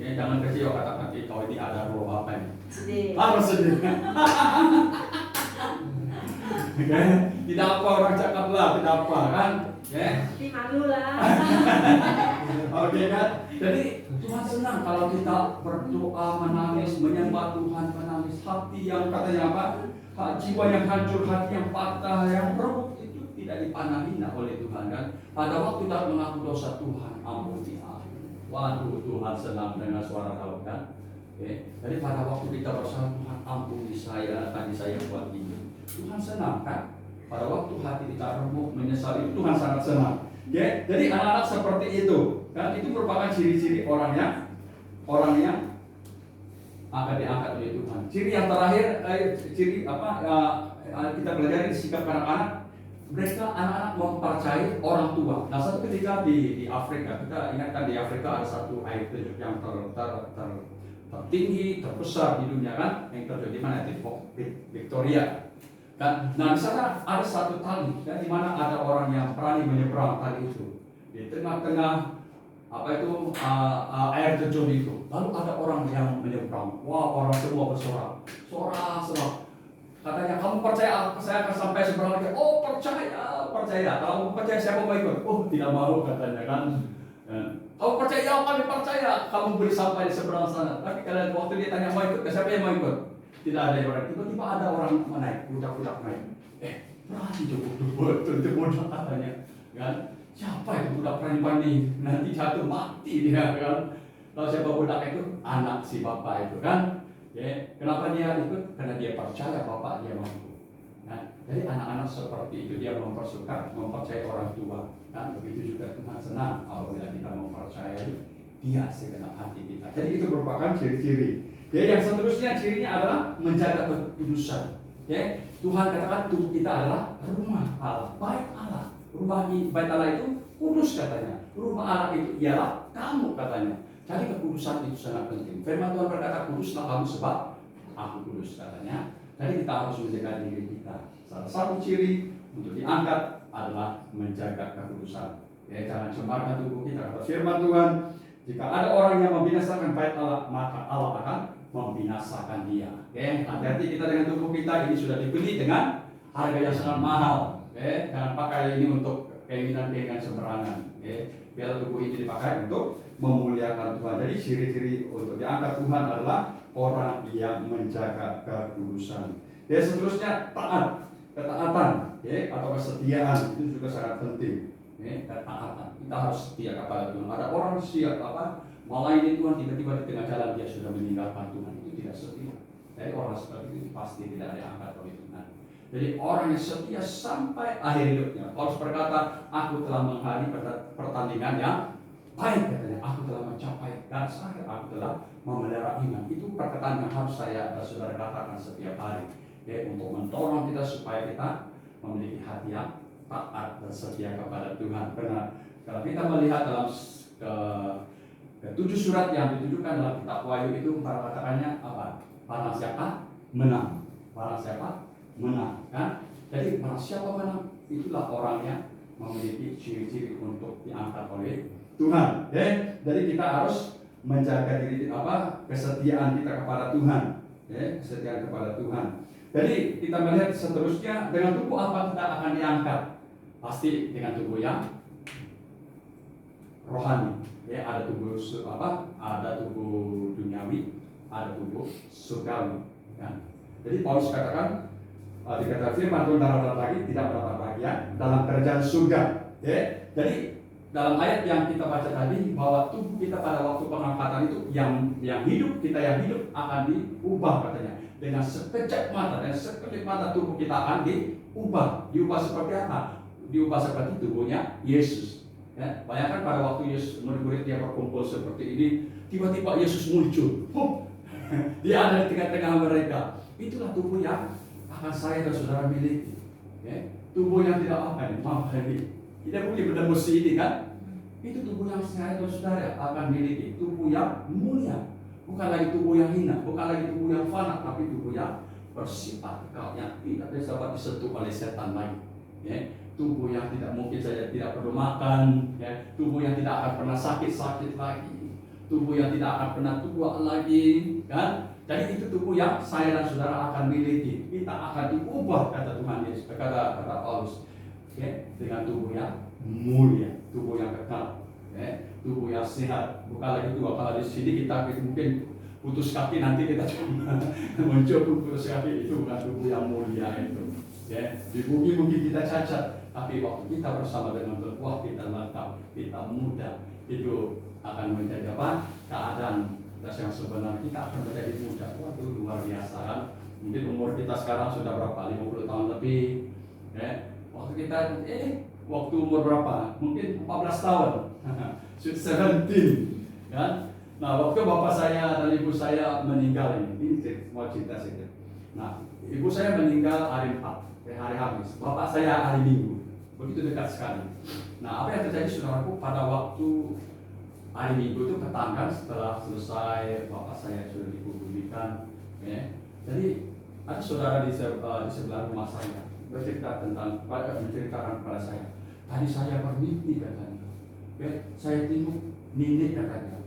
Jangan kecil katakan kita ini ada roh apa ini? Sedih. Harus sedih. Tidak apa orang cakap lah, tidak apa kan? Tapi malu lah. Oke kan? Jadi Tuhan senang kalau kita berdoa, menangis, menyembah Tuhan, menangis. Hati yang katanya apa? Jiwa yang hancur, hati yang patah, yang remuk itu tidak dipandang hina oleh Tuhan kan? Pada waktu kita mengaku dosa, Tuhan ampuni aku. Waduh, Tuhan senang dengan suara kau kan? Jadi pada waktu kita bersalah, Tuhan ampuni saya, tadi saya buat ini. Tuhan senang kan? Pada waktu hati kita remuk, menyesal, itu Tuhan sangat senang. Jadi anak-anak seperti itu, kan? Itu merupakan ciri-ciri orang yang akan diangkat oleh Tuhan. Ciri yang terakhir, ciri apa? Kita pelajari sikap anak-anak. Mereka anak-anak mempercayai orang tua. Nah, satu ketika di Afrika, kita ingatkan di Afrika ada satu air terjun yang tertinggi, terbesar di dunia kan, yang terjun di mana? Di Victoria. Kan? Nah, di sana ada satu tali, kan, di mana ada orang yang berani menyeberang tali itu. Di tengah-tengah air terjun itu. Lalu ada orang yang menyeberang. Wah, orang semua bersorak. Sorak. Katanya, kamu percaya saya akan sampai seberang lagi? Oh, percaya. Kalau percaya siapa mau ikut? Oh, tidak mau katanya kan. Kamu percaya? Kami percaya. Kamu beri sampai di seberang sana. Tapi kalian waktu dia tanya mau ikut, siapa yang mau ikut? Tidak ada yang orang. Tiba-tiba ada orang menaik, budak-budak naik. Berani betul itu budak katanya. Kan? Siapa itu budak berani? Nanti jatuh mati dia kan. Lalu siapa budak itu? Anak si bapak itu kan. Kenapa dia ikut? Karena dia percaya bapak dia mampu. Nah, jadi anak-anak seperti itu dia mempercayai orang tua. Nah, begitu juga Tuhan senang apabila kita mempercayai dia segenap hati kita. Jadi itu merupakan ciri-ciri. Yang seterusnya cirinya adalah menjaga kekudusan. Tuhan katakan tubuh kita adalah rumah Allah, bait Allah. Rumah bait Allah itu kudus katanya. Rumah Allah itu ialah kamu katanya. Jadi kekudusan itu sangat penting. Firman Tuhan berkata, kuduslah kamu sebab aku kudus katanya. Jadi kita harus menjaga diri kita. Salah satu ciri untuk diangkat adalah menjaga kekudusan. Jangan cemarkan tubuh kita. Kata firman Tuhan, jika ada orang yang membinasakan bait Allah, maka Allah akan membinasakan dia. Hati-hati kita dengan tubuh kita. Ini sudah dibeli dengan harga yang sangat mahal. Jangan pakai ini untuk keinginan sembarangan. Biar tubuh ini dipakai untuk memuliakan Tuhan. Jadi ciri-ciri untuk diangkat Tuhan adalah orang yang menjaga kekudusan. Seterusnya ketaatan, atau kesetiaan itu juga sangat penting. Ketaatan, kita harus setia kepada Tuhan. Ada orang siap melayani Tuhan, tiba-tiba di tengah jalan dia sudah meninggalkan Tuhan, itu tidak setia. Jadi orang seperti itu pasti tidak diangkat oleh Tuhan. Jadi orang yang setia sampai akhir hidupnya. Paulus berkata, aku telah menghadiri pertandingan yang baik katanya. Aku telah mencapai garis akhir. Aku telah memelihara iman. Itu perkataan yang harus saya saudara katakan setiap hari. Untuk mendorong kita supaya kita memiliki hati yang taat dan setia kepada Tuhan. Karena kalau kita melihat dalam ke-7 surat yang ditujukan dalam kitab Wahyu itu, katakannya apa? Barang siapa menang. Barang siapa menang, kan? Jadi barang siapa menang, itulah orang yang memiliki ciri-ciri untuk diangkat oleh Tuhan. Jadi kita harus menjaga diri kesetiaan kita kepada Tuhan. Kesetiaan kepada Tuhan. Jadi kita melihat seterusnya, dengan tubuh apa kita akan diangkat? Pasti dengan tubuh yang rohani. Ada tubuh ada tubuh duniawi, ada tubuh surgawi. Jadi Paulus katakan, dikatakan firman Tuhan dalam lagi tidak mendapat bagian dalam kerajaan surga. Jadi dalam ayat yang kita baca tadi, bahwa tubuh kita pada waktu pengangkatan itu yang hidup, kita yang hidup akan diubah katanya. Dengan sekejap mata dan sekelip mata tubuh kita akan diubah. Diubah seperti apa? Diubah seperti tubuhnya Yesus. Bayangkan pada waktu Yesus murid-murid dia berkumpul seperti ini, tiba-tiba Yesus muncul. Dia ada di tengah-tengah mereka. Itulah tubuh yang akan saya dan saudara miliki. Tubuh yang tidak tidak boleh menembus ini kan? Itu tubuh yang saya dan saudara akan miliki. Tubuh yang mulia. Bukan lagi tubuh yang hina, bukan lagi tubuh yang fana, tapi tubuh yang bersifat kekal yang tidak dapat disentuh oleh setan lagi. Ya, tubuh yang tidak mungkin saja tidak perlu makan, ya, tubuh yang tidak akan pernah sakit-sakit lagi, tubuh yang tidak akan pernah tua lagi, kan? Jadi itu tubuh yang saya dan saudara akan miliki. Kita akan diubah, kata Tuhan Yesus, kata Paulus, ya, dengan tubuh yang mulia, tubuh yang kekal, ya, tubuh yang sehat. Bukan lagi tua. Kalau di sini kita mungkin putus kaki, nanti kita cuma mencoba putus kaki, itu bukan tubuh yang mulia itu. Ya, di bumi kita cacat, tapi waktu kita bersama dengan berkuah, kita lengkap, kita muda, itu akan menjadi apa? Keadaan yang sebenarnya kita akan menjadi muda. Waduh, luar biasa kan? Mungkin umur kita sekarang sudah berapa? 50 tahun lebih. Ya, waktu kita waktu umur berapa? Mungkin 14 tahun. 17, kan? Nah, waktu bapak saya dan ibu saya meninggal ini mau cerita sedikit. Nah, ibu saya meninggal hari 4, hari Kamis. Bapak saya hari Minggu. Begitu dekat sekali. Nah, apa yang terjadi saudaraku pada waktu hari Minggu itu ketangkan setelah selesai bapak saya sudah dikuburkan. Ya. Jadi ada saudara di sebelah rumah saya menceritakan kepada saya. Tadi saya bermimpi katanya. Ya, saya tengok nenek katanya.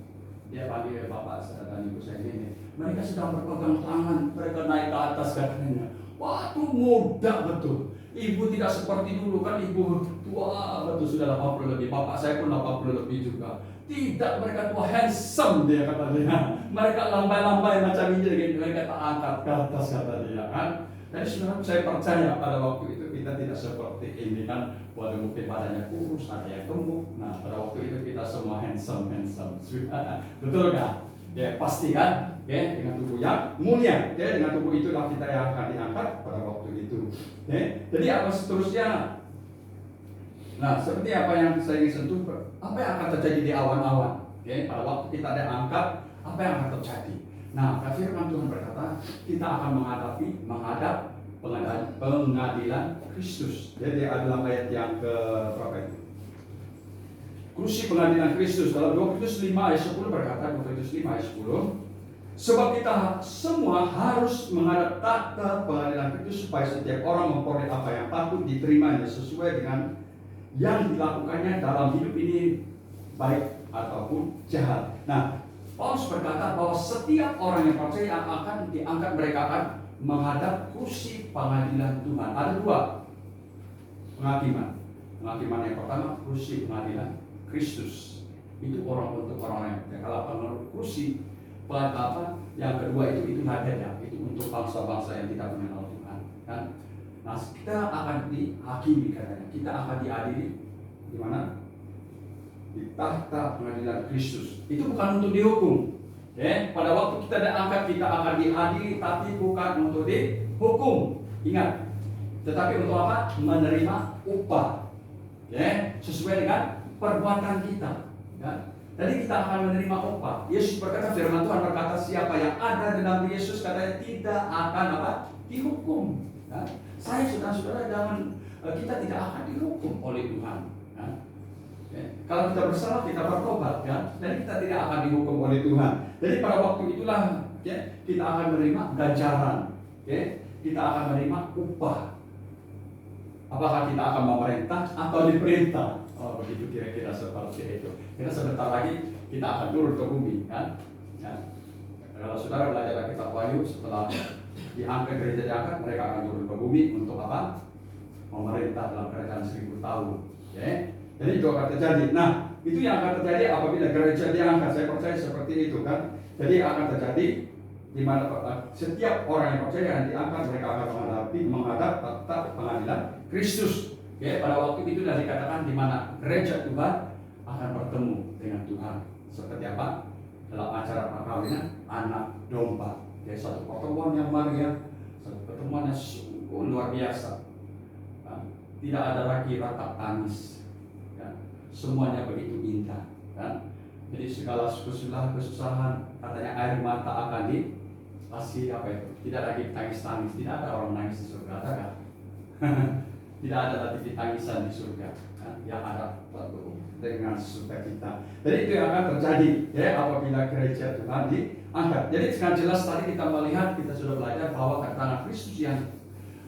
Dia panggil bapak dan ibu saya ini. Mereka sedang berpegang tangan, mereka naik ke atas katanya. Waktu muda betul. Ibu tidak seperti dulu kan, ibu tua betul, sudah 80 lebih. Bapak saya pun 80 lebih juga. Tidak, mereka tua, handsome dia kata dia. Mereka lambai-lambai macam ini, mereka tak angkat ke atas kata dia kan. Jadi saudara, saya percaya pada waktu itu kita tidak seperti ini kan. Waduh, mungkin badannya kurus, ada yang gemuk. Nah, pada waktu itu kita semua handsome. Betul kan? Ya, pasti kan? Ya, dengan tubuh yang mulia. Ya, dengan tubuh itulah kita yang akan diangkat pada waktu itu. Ya, jadi apa seterusnya? Nah, seperti apa yang saya ingin sentuh, apa yang akan terjadi di awan-awan? Ya, pada waktu kita diangkat, apa yang akan terjadi? Nah, firman Tuhan berkata, kita akan menghadap pengadilan Kristus. Jadi dalam ayat yang ke berapa itu? Kursi pengadilan Kristus. Dalam 2 Korintus 5 ayat 10 berkata, 2 Korintus 5 ayat 10, sebab kita semua harus menghadap tahta pengadilan Kristus supaya setiap orang memperoleh apa yang patut diterimanya sesuai dengan yang dilakukannya dalam hidup ini, baik ataupun jahat. Nah, Paulus berkata bahwa setiap orang yang percaya akan diangkat, mereka akan menghadap kursi pengadilan Tuhan. Ada 2 penghakiman. Penghakiman yang pertama, kursi pengadilan Kristus. Itu untuk orang yang kalau kursi apa yang kedua itu nadanya, itu untuk bangsa-bangsa yang tidak mengenal Tuhan kan. Nah, kita akan dihakimi katanya. Kita akan diadili di mana? Di tahta pengadilan Kristus. Itu bukan untuk dihukum. Ya, pada waktu kita diangkat kita akan diadili, tapi bukan untuk dihukum. Ingat. Tetapi untuk apa? Menerima upah. Ya, sesuai dengan perbuatan kita. Ya. Jadi kita akan menerima upah. Yesus berkata, firman Tuhan berkata, siapa yang ada dalam Yesus katanya tidak akan apa? Dihukum. Ya. Saya saudara-saudara jangan, kita tidak akan dihukum oleh Tuhan. Ya. Ya. Kalau kita bersalah kita bertobat, ya. Dan kita tidak akan dihukum oleh Tuhan. Jadi pada waktu itulah ya, kita akan menerima ganjaran. Ya. Kita akan menerima upah. Apakah kita akan memerintah atau diperintah? Oh, begitu kira-kira seperti itu. Kita sebentar lagi kita akan turun ke bumi, kan? Ya. Kalau saudara belajar kitab Wahyu, setelah diangkat gereja diangkat, mereka akan turun ke bumi untuk apa? Memerintah dalam kerajaan 1000 tahun. Ya. Jadi itu akan terjadi. Nah, itu yang akan terjadi apabila gereja diangkat. Saya percaya seperti itu kan. Jadi akan terjadi di mana setiap orang yang percaya yang diangkat, mereka akan menghadap tahta pengadilan Kristus. Ya, pada waktu itu sudah dikatakan di mana gereja Tuhan akan bertemu dengan Tuhan. Seperti apa? Dalam acara perkawinan anak domba. Ya, satu pertemuan yang meriah, satu pertemuan yang sungguh luar biasa. Nah, tidak ada lagi ratap tangis. Ya, semuanya begitu indah. Kan? Jadi segala kesusahan, katanya air mata akan dikasih apa itu? Tidak lagi tangis-tangis. Tidak ada orang nangis di surga, ada kan? Tidak ada lagi tangisan di surga, yang ada dengan sukacita. Jadi itu yang akan terjadi ya apabila gereja Tuhan diangkat. Jadi dengan jelas tadi kita melihat, kita sudah belajar bahwa kedatangan Kristus yang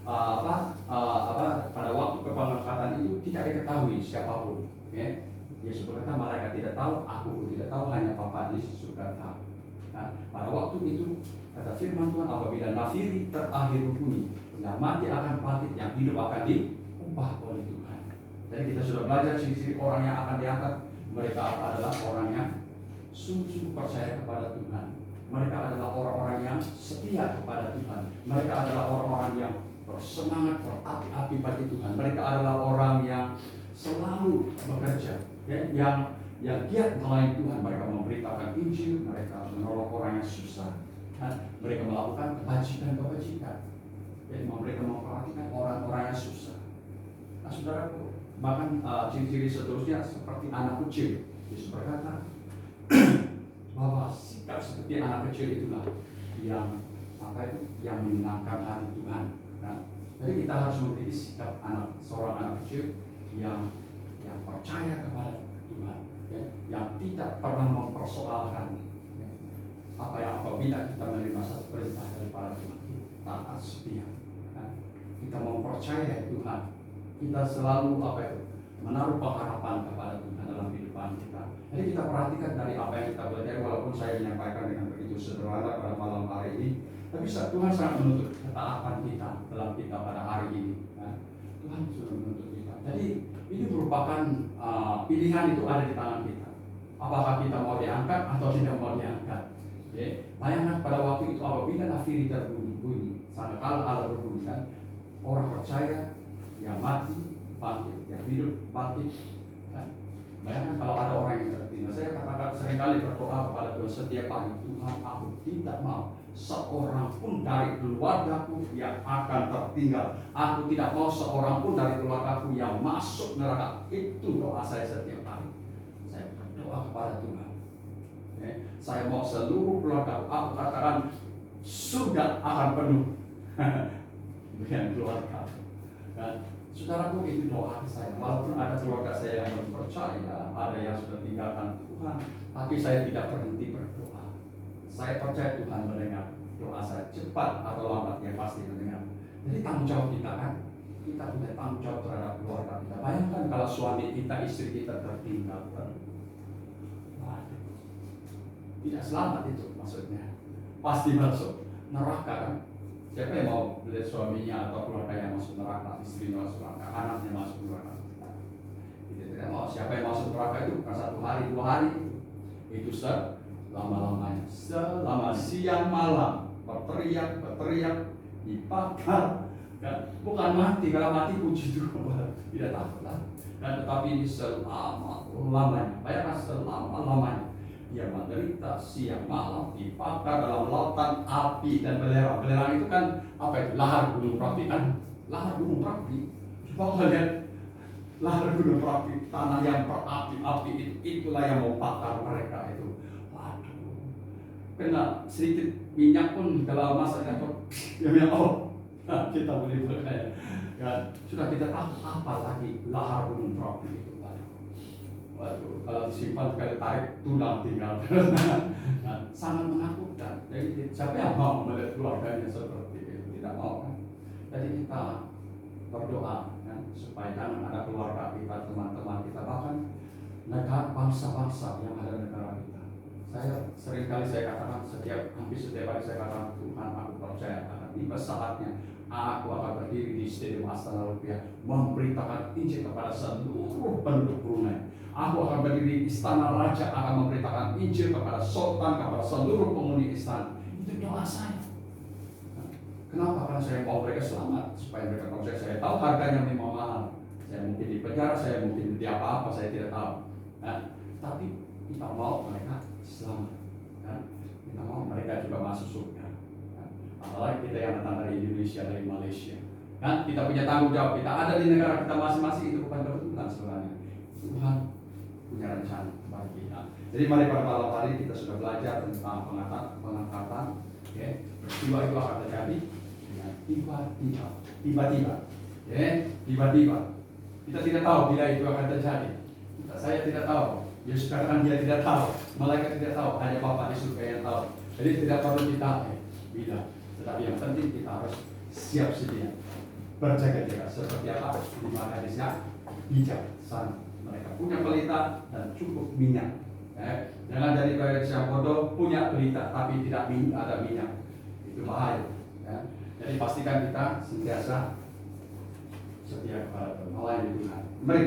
pada waktu kepangkatan itu tidak diketahui siapapun. Ya. Yesus berkata, mereka tidak tahu, aku pun tidak tahu, hanya Bapa di surga tahu. Nah, pada waktu itu kata firman Tuhan, apabila nafiri terakhir bunyi, yang mati akan bangkit, yang hidup akan diubah oleh Tuhan. Jadi kita sudah belajar ciri-ciri orang yang akan diangkat. Mereka adalah orang yang sungguh-sungguh percaya kepada Tuhan. Mereka adalah orang-orang yang setia kepada Tuhan. Mereka adalah orang-orang yang bersemangat, berapi-api bagi Tuhan. Mereka adalah orang yang selalu bekerja, ya, yang giat melayani Tuhan. Mereka memberitakan Injil, mereka menolong orang yang susah, mereka melakukan kebajikan. Jadi mereka memperhatikan orang-orang yang susah. Nah, saudaraku, bahkan ciri-ciri seterusnya seperti anak kecil. Yesus berkata bahwa sikap seperti anak kecil itulah yang yang menyenangkan hati Tuhan. Nah, jadi kita harus memiliki sikap seorang anak kecil yang percaya kepada Tuhan, ya, yang tidak pernah mempersoalkan apabila kita menerima satu perintah daripada Tuhan, taat setia. Kita mempercayai Tuhan, kita selalu menaruh pengharapan kepada Tuhan dalam kehidupan kita. Jadi kita perhatikan dari apa yang kita belajar, walaupun saya menyampaikan dengan begitu sederhana pada malam hari ini, tapi Tuhan sangat menuntut ketaatan kita dalam kita pada hari ini. Tuhan sudah menuntut kita. Jadi ini merupakan pilihan itu ada di tangan kita. Apakah kita mau diangkat atau tidak mau diangkat? Bayangkan pada waktu itu apabila nafiri terbunyi, sangkakala Allah berbunyi, kan? Orang percaya yang mati bangkit, yang hidup bangkit. Kan? Bayangkan kalau ada orang yang tertinggal. Saya katakan seringkali berdoa kepada Tuhan setiap hari, Tuhan, aku tidak mau seorang pun dari keluargaku yang akan tertinggal. Aku tidak mau seorang pun dari keluargaku yang masuk neraka. Itu doa saya setiap hari. Saya berdoa kepada Tuhan. Saya mau seluruh keluarga, aku katakan surga akan penuh dengan keluarga. Dan saudaraku, itu doa saya. Walaupun ada keluarga saya yang belum percaya, ada yang sudah tinggalkan Tuhan, tapi saya tidak berhenti berdoa. Saya percaya Tuhan mendengar doa saya, cepat atau lambat yang pasti mendengar. Jadi tanggung jawab kita kan, kita punya tanggung jawab terhadap keluarga kita. Bayangkan kalau suami kita, istri kita tertinggal, tidak selamat itu maksudnya, pasti masuk neraka kan. Siapa yang mau melihat suaminya atau keluarga yang masuk neraka, istrinya masuk neraka, anaknya masuk neraka? Tidak mau. Siapa yang masuk neraka itu bukan 1 hari 2 hari, itu selama-lamanya, selama siang malam berteriak dibakar, kan? Bukan mati. Kalau mati puji Tuhan, tidak takut lah. Dan tetapi ini selama-lamanya. Bayangkan selama-lamanya dia menderita siang malam, dibakar dalam lautan api dan belerang. Belerang itu kan apa itu? Lahar gunung berapi kan? Lahar gunung berapi. Coba lihat lahar gunung berapi, tanah yang berapi-api, itulah yang mau bakar mereka itu. Waduh, kena sedikit minyak pun kalau masaknya ya kita boleh berkaya. Ya, sudah kita tahu apa lagi lahar gunung berapi itu. Waduh, kalau disimpan sekali tarik tulang tinggal. Nah, sangat menakutkan. Jadi siapa yang mau melihat keluarganya seperti itu? Tidak mau kan? Jadi kita berdoa kan, supaya jangan ada keluarga kita, teman-teman kita, bahkan negara bangsa-bangsa yang ada di negara kita. Saya katakan hampir setiap hari saya katakan, Tuhan, aku percaya akan tiba saatnya aku akan berdiri di Stadium Astana Rupiah memberitakan Injil kepada seluruh penduduk Brunei. Aku akan berdiri di istana raja, akan memberitakan Injil kepada sultan, kepada seluruh penghuni istana. Itu doa saya. Kenapa? Karena saya mau mereka selamat, supaya mereka tahu saya tahu harganya memang mahal. Saya mungkin di penjara, saya mungkin di apa-apa, saya tidak tahu. Tapi kita mau mereka selamat. Kita mau mereka juga masuk surga. Apalagi kita yang datang dari Indonesia, dari Malaysia. Kita punya tanggung jawab. Kita ada di negara kita masing-masing, itu bukan kebetulan sebenarnya. Tuhan punya rencana bagi kita. Jadi mari pada malam hari kita sudah belajar tentang pengangkatan. Peristiwa itu akan terjadi dengan tiba-tiba. Ya, tiba-tiba kita tidak tahu bila itu akan terjadi. Saya tidak tahu. Yesus katakan dia tidak tahu. Malaikat tidak tahu. Hanya Bapa di surga yang tahu. Jadi tidak perlu kita bila. Tetapi yang penting kita harus siap sedia. Berjaga-jaga seperti apa? Di mana hadisnya bijaksana. Mereka punya pelita dan cukup minyak. Jangan jadi kayak yang bodoh punya pelita tapi tidak ada minyak. Itu bahaya. Jadi pastikan kita sentiasa setia kepada Tuhan. Melayani Tuhan. Mari kita